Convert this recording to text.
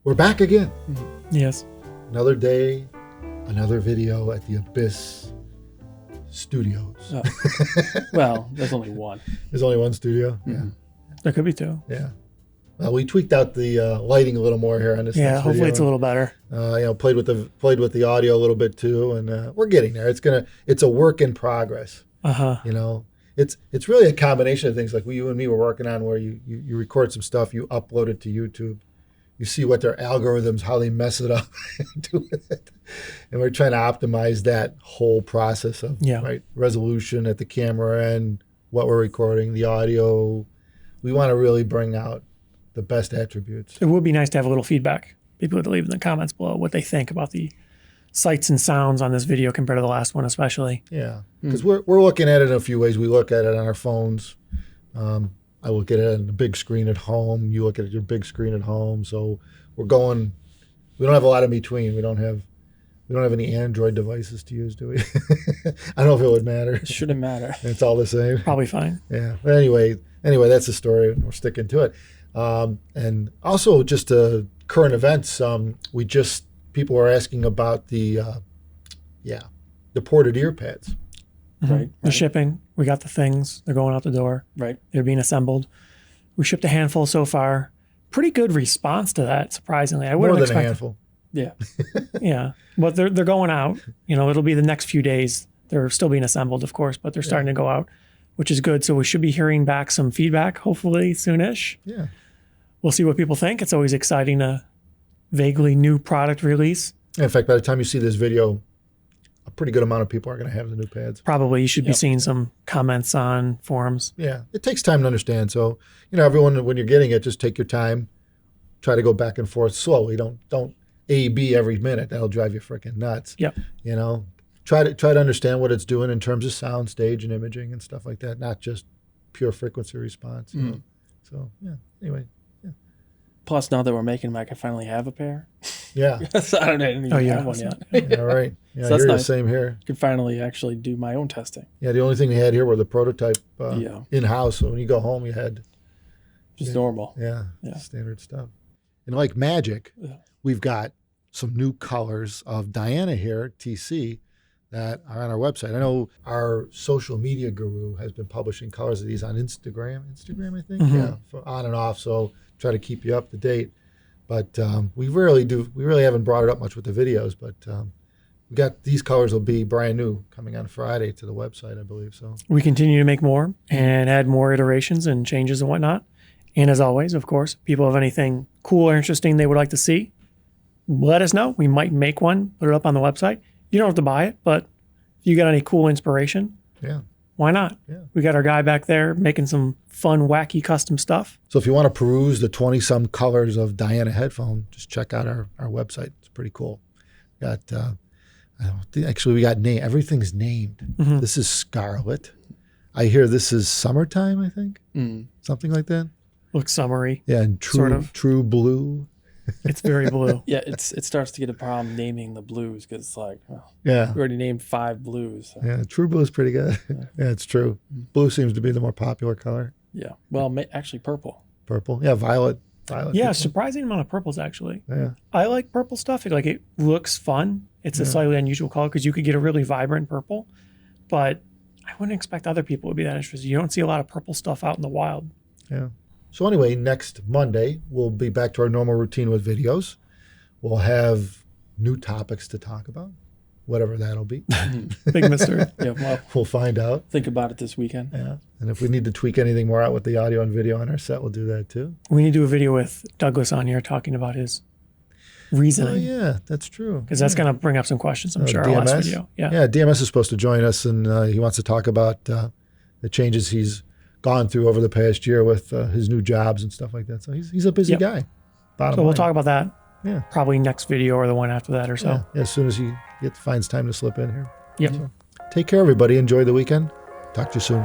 we're back again. Yes. Another day, another video at the Abyss Studios. Oh. Well, there's only one. There's only one studio? Mm-hmm. There could be two. Yeah. Well, we tweaked out the lighting a little more here on this. Yeah, next hopefully video. it's a little better. Played with the audio a little bit too, and we're getting there. It's a work in progress. It's really a combination of things like you and me were working on, where you record some stuff, you upload it to YouTube, you see what their algorithms, how they mess it up, do with it, and we're trying to optimize that whole process of resolution at the camera and what we're recording, the audio. We want to really bring out the best attributes. It would be nice to have a little feedback. People would leave in the comments below what they think about the sights and sounds on this video compared to the last one, especially. Yeah, because we're looking at it in a few ways. We look at it on our phones. I look at it on the big screen at home. You look at your big screen at home. So we don't have a lot in between. We don't have any Android devices to use, do we? I don't know if it would matter. It shouldn't matter. It's all the same. Probably fine. Yeah. But anyway, that's the story. We're sticking to it. And also just current events. People are asking about the ported ear pads. Mm-hmm. Right. The shipping. We got the things. They're going out the door. Right. They're being assembled. We shipped a handful so far. Pretty good response to that, surprisingly. I wouldn't expect more than a handful. Yeah. Yeah. But they're going out. It'll be the next few days. They're still being assembled, of course, but they're starting to go out, which is good. So we should be hearing back some feedback, hopefully soonish. Yeah. We'll see what people think. It's always exciting to vaguely new product release. In fact, by the time you see this video, a pretty good amount of people are going to have the new pads. Probably you should be seeing some comments on forums. Yeah, it takes time to understand. So, everyone, when you're getting it, just take your time. Try to go back and forth slowly. Don't A/B every minute. That'll drive you freaking nuts. Yep. Try to understand what it's doing in terms of sound, stage, and imaging and stuff like that. Not just pure frequency response. So anyway. Plus, now that we're making them, I can finally have a pair. Yeah. So I don't even have one yet. Yeah, all right. Yeah, So that's nice. The same here. I can finally actually do my own testing. Yeah, the only thing we had here were the prototype in-house. So when you go home, you had just normal. Yeah, standard stuff. And like magic, we've got some new colors of Diana here, TC, that are on our website. I know our social media guru has been publishing colors of these on Instagram, I think. Mm-hmm. Yeah, on and off. So try to keep you up to date. But we really haven't brought it up much with the videos, but we got these colors will be brand new coming on Friday to the website, I believe. So we continue to make more and add more iterations and changes and whatnot. And as always, of course, people have anything cool or interesting they would like to see, let us know. We might make one, put it up on the website. You don't have to buy it, but if you got any cool inspiration, why not? Yeah. We got our guy back there making some fun, wacky custom stuff. So if you want to peruse the 20-some colors of Diana headphone, just check out our website. It's pretty cool. We got everything's named. Mm-hmm. This is Scarlet. I hear this is summertime, I think. Something like that. Looks summery. Yeah, and true blue. It's very blue. Yeah, it starts to get a problem naming the blues because it's like, we Yeah. already named 5 blues. So. Yeah, true blue is pretty good. Yeah, it's true. Blue seems to be the more popular color. Yeah. Well, actually purple. Purple. Yeah, violet. Yeah, surprising amount of purples, actually. Yeah. I like purple stuff. It looks fun. It's a slightly unusual color because you could get a really vibrant purple, but I wouldn't expect other people would be that interested. You don't see a lot of purple stuff out in the wild. Yeah. So anyway, next Monday, we'll be back to our normal routine with videos. We'll have new topics to talk about, whatever that'll be. Big mystery. Yeah, well, We'll find out. think about it this weekend. Yeah. And if we need to tweak anything more out with the audio and video on our set, we'll do that too. We need to do a video with Douglas on here talking about his reasoning. Oh, yeah, that's true. Because that's going to bring up some questions, I'm sure, our last video. Yeah, DMS is supposed to join us, and he wants to talk about the changes he's gone through over the past year with his new jobs and stuff like that. So he's a busy guy. So we'll talk about that. Yeah. Probably next video or the one after that or so. Yeah, as soon as he finds time to slip in here. Yep. So, take care, everybody. Enjoy the weekend. Talk to you soon.